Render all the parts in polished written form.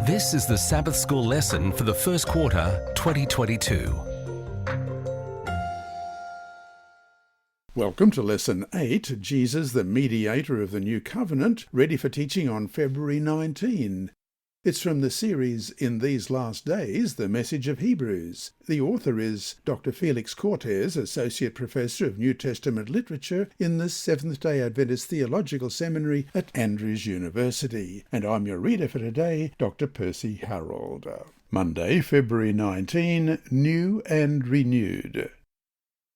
This is the Sabbath School lesson for the first quarter, 2022. Welcome to Lesson 8, Jesus, the Mediator of the New Covenant, ready for teaching on February 19. It's from the series In These Last Days, The Message of Hebrews. The author is Dr. Felix Cortes, Associate Professor of New Testament Literature in the Seventh-day Adventist Theological Seminary at Andrews University. And I'm your reader for today, Dr. Percy Harrold. Monday, February 19, New and Renewed.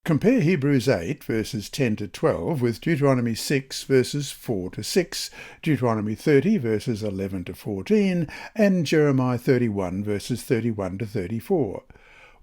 Compare Hebrews 8, verses 10 to 12, with Deuteronomy 6, verses 4 to 6, Deuteronomy 30, verses 11 to 14, and Jeremiah 31, verses 31 to 34.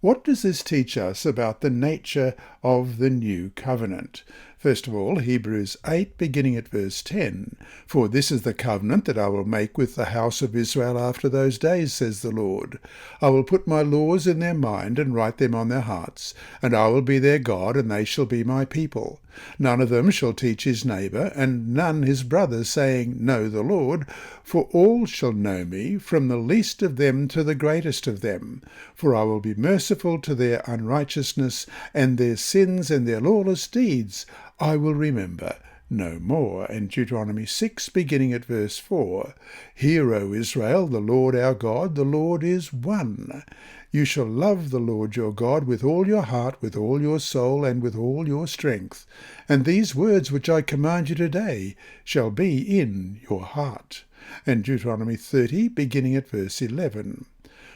What does this teach us about the nature of the new covenant? First of all, Hebrews 8, beginning at verse 10. For this is the covenant that I will make with the house of Israel after those days, says the Lord. I will put my laws in their mind and write them on their hearts, and I will be their God, and they shall be my people. None of them shall teach his neighbour, and none his brother, saying, Know the Lord, for all shall know me, from the least of them to the greatest of them. For I will be merciful to their unrighteousness, and their sins and their lawless deeds I will remember no more. And Deuteronomy 6, beginning at verse 4. Hear, O Israel, the Lord our God, the Lord is one. You shall love the Lord your God with all your heart, with all your soul, and with all your strength. And these words which I command you today shall be in your heart. And Deuteronomy 30, beginning at verse 11.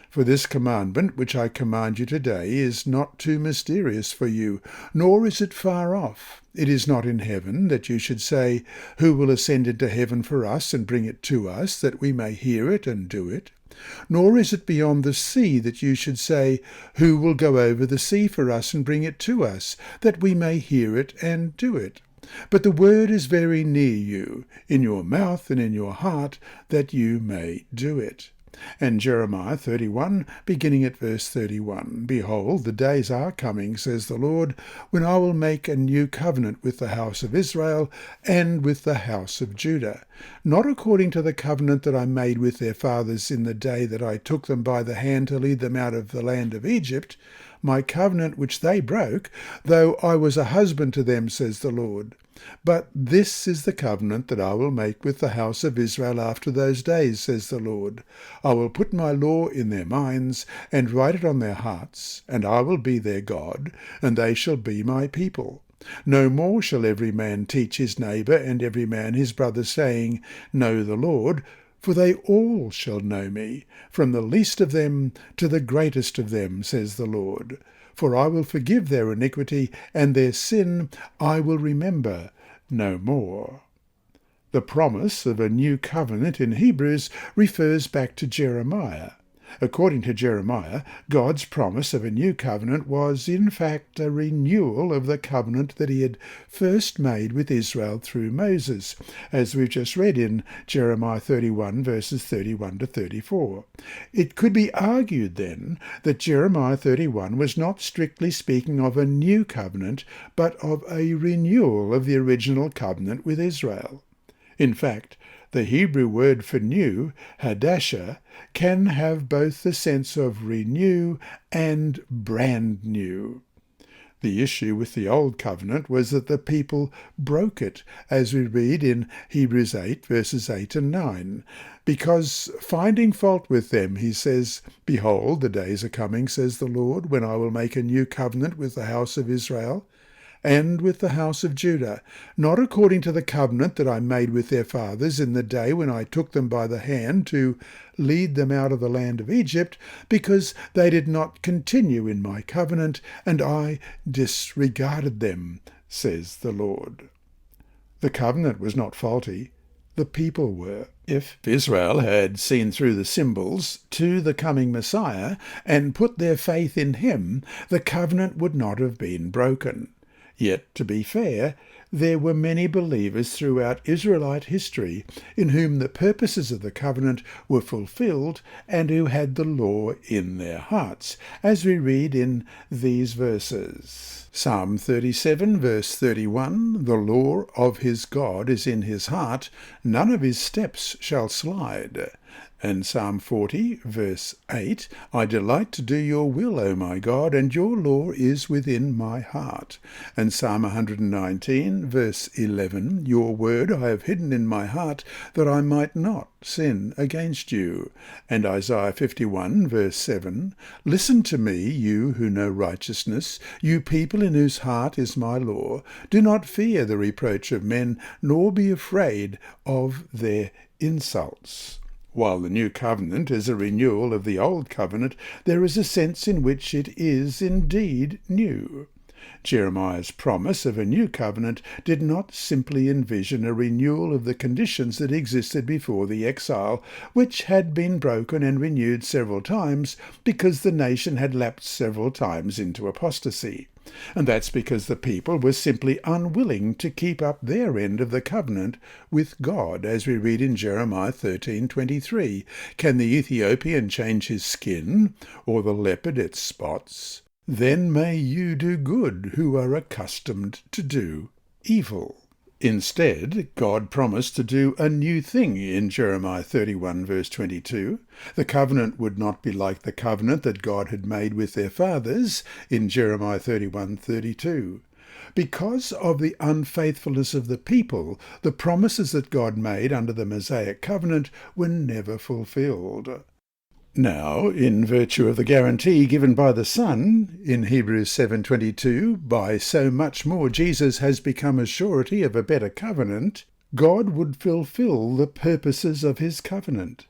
For this commandment which I command you today is not too mysterious for you, nor is it far off. It is not in heaven, that you should say, Who will ascend into heaven for us and bring it to us, that we may hear it and do it? Nor is it beyond the sea, that you should say, Who will go over the sea for us and bring it to us, that we may hear it and do it? But the word is very near you, in your mouth and in your heart, that you may do it. And Jeremiah 31, beginning at verse 31. Behold, the days are coming, says the Lord, when I will make a new covenant with the house of Israel and with the house of Judah, not according to the covenant that I made with their fathers in the day that I took them by the hand to lead them out of the land of Egypt, my covenant which they broke, though I was a husband to them, says the Lord. But this is the covenant that I will make with the house of Israel after those days, says the Lord. I will put my law in their minds, and write it on their hearts, and I will be their God, and they shall be my people. No more shall every man teach his neighbour, and every man his brother, saying, Know the Lord, for they all shall know me, from the least of them to the greatest of them, says the Lord. For I will forgive their iniquity, and their sin I will remember no more. The promise of a new covenant in Hebrews refers back to Jeremiah. According to Jeremiah, God's promise of a new covenant was, in fact, a renewal of the covenant that he had first made with Israel through Moses, as we've just read in Jeremiah 31, verses 31 to 34. It could be argued, then, that Jeremiah 31 was not strictly speaking of a new covenant, but of a renewal of the original covenant with Israel. In fact, the Hebrew word for new, hadashah, can have both the sense of renew and brand new. The issue with the Old Covenant was that the people broke it, as we read in Hebrews 8, verses 8 and 9. Because, finding fault with them, he says, Behold, the days are coming, says the Lord, when I will make a new covenant with the house of Israel and with the house of Judah, not according to the covenant that I made with their fathers in the day when I took them by the hand to lead them out of the land of Egypt, because they did not continue in my covenant, and I disregarded them, says the Lord. The covenant was not faulty. The people were. If Israel had seen through the symbols to the coming Messiah and put their faith in him, the covenant would not have been broken. Yet, to be fair, there were many believers throughout Israelite history in whom the purposes of the covenant were fulfilled and who had the law in their hearts, as we read in these verses. Psalm 37, verse 31, The law of his God is in his heart, none of his steps shall slide. And Psalm 40, verse 8, I delight to do your will, O my God, and your law is within my heart. And Psalm 119, verse 11, your word I have hidden in my heart, that I might not sin against you. And Isaiah 51, verse 7, listen to me, you who know righteousness, you people in whose heart is my law. Do not fear the reproach of men, nor be afraid of their insults. While the new covenant is a renewal of the old covenant, there is a sense in which it is indeed new. Jeremiah's promise of a new covenant did not simply envision a renewal of the conditions that existed before the exile, which had been broken and renewed several times because the nation had lapsed several times into apostasy. And that's because the people were simply unwilling to keep up their end of the covenant with God, as we read in Jeremiah 13:23. Can the Ethiopian change his skin, or the leopard its spots? Then may you do good, who are accustomed to do evil. Instead, God promised to do a new thing in Jeremiah 31, verse 22. The covenant would not be like the covenant that God had made with their fathers in Jeremiah 31:32. Because of the unfaithfulness of the people, the promises that God made under the Mosaic covenant were never fulfilled. Now, in virtue of the guarantee given by the Son, in Hebrews 7:22, by so much more Jesus has become a surety of a better covenant, God would fulfill the purposes of his covenant.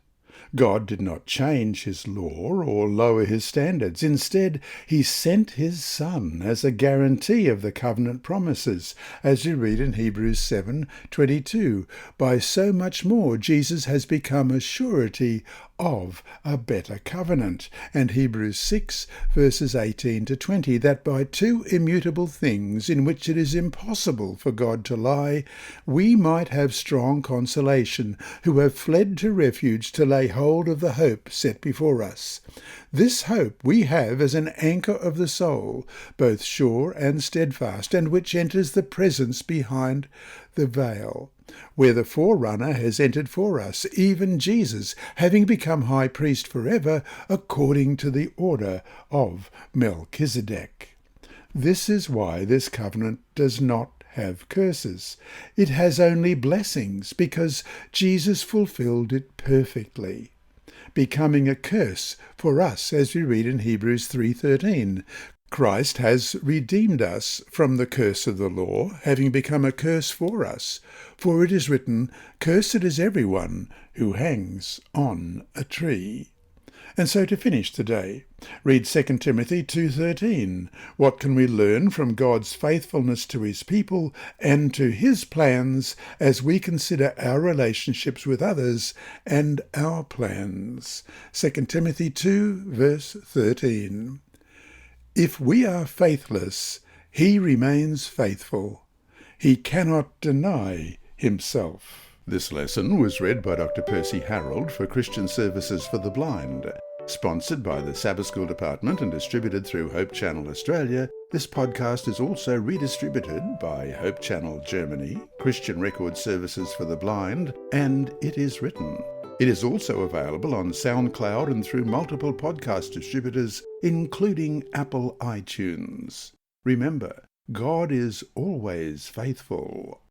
God did not change his law or lower his standards. Instead, he sent his Son as a guarantee of the covenant promises, as you read in Hebrews 7:22. By so much more, Jesus has become a surety of a better covenant. And Hebrews 6, verses 18 to 20, that by two immutable things in which it is impossible for God to lie, we might have strong consolation, who have fled to refuge to lay hold of the hope set before us. This hope we have as an anchor of the soul, both sure and steadfast, and which enters the presence behind the veil, where the forerunner has entered for us, even Jesus, having become high priest forever, according to the order of Melchizedek. This is why this covenant does not have curses. It has only blessings, because Jesus fulfilled it perfectly, becoming a curse for us, as we read in Hebrews 3:13. Christ has redeemed us from the curse of the law, having become a curse for us. For it is written, cursed is everyone who hangs on a tree. And so to finish today, read 2 Timothy 2:13. What can we learn from God's faithfulness to his people and to his plans as we consider our relationships with others and our plans? 2 Timothy 2, verse 13. If we are faithless, he remains faithful. He cannot deny himself. This lesson was read by Dr. Percy Harrold for Christian Services for the Blind. Sponsored by the Sabbath School Department and distributed through Hope Channel Australia, this podcast is also redistributed by Hope Channel Germany, Christian Record Services for the Blind, and It Is Written. It is also available on SoundCloud and through multiple podcast distributors, including Apple iTunes. Remember, God is always faithful.